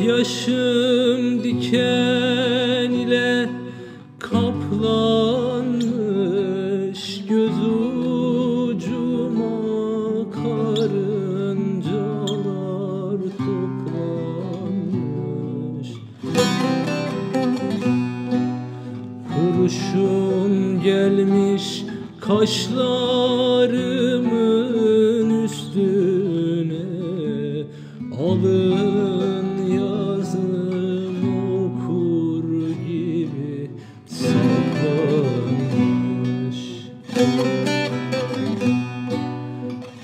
Yaşım diken ile kaplanmış, göz ucuma karıncalar toplanmış. Kurşun gelmiş kaşlarımın üstüne, alın yazım okur gibi saplanmış.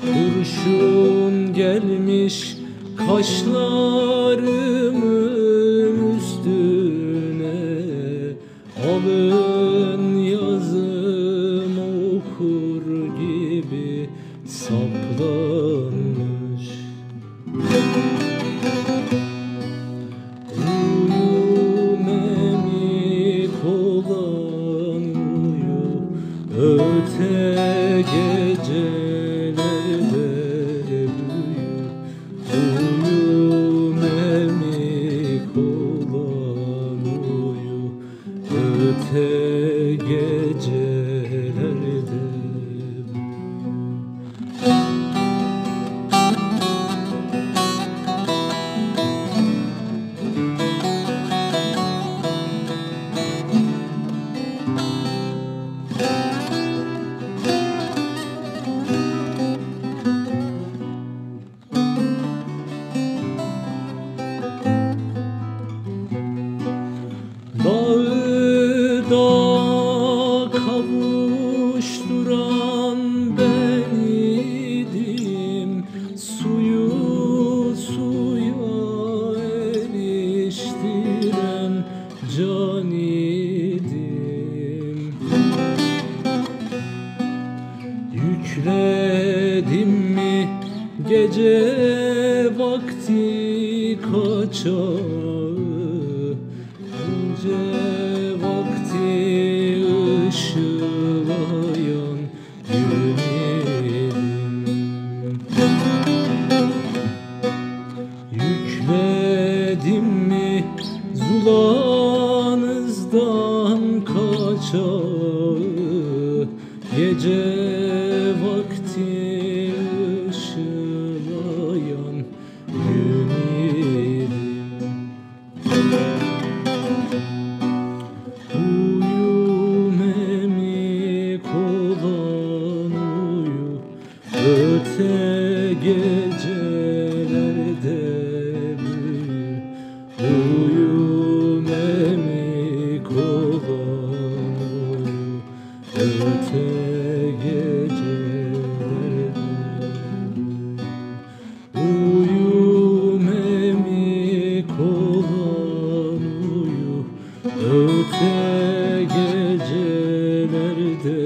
Kurşun gelmiş kaşlarımın üstüne, alın yazım okur gibi saplanmış. Uyu memik olan uyu, öte gecelerde büyü. Uyu memik olan uyu, öte gecelerde büyü. Dağı da kavuşturan ben idim, suyu suya eriştiren can idim. Yükledim mi gece vakti kaçağı, gece vakti ışılayan gün idim. Yükledim mi zulanızdan kaçağı, gece vakti ışılayan gün idim. Uyu memik olan uyu, öte gecelerde büyü. Uyu memik olan uyu, öte gecelerde büyü. Uyu memik olan uyu, öte gecelerde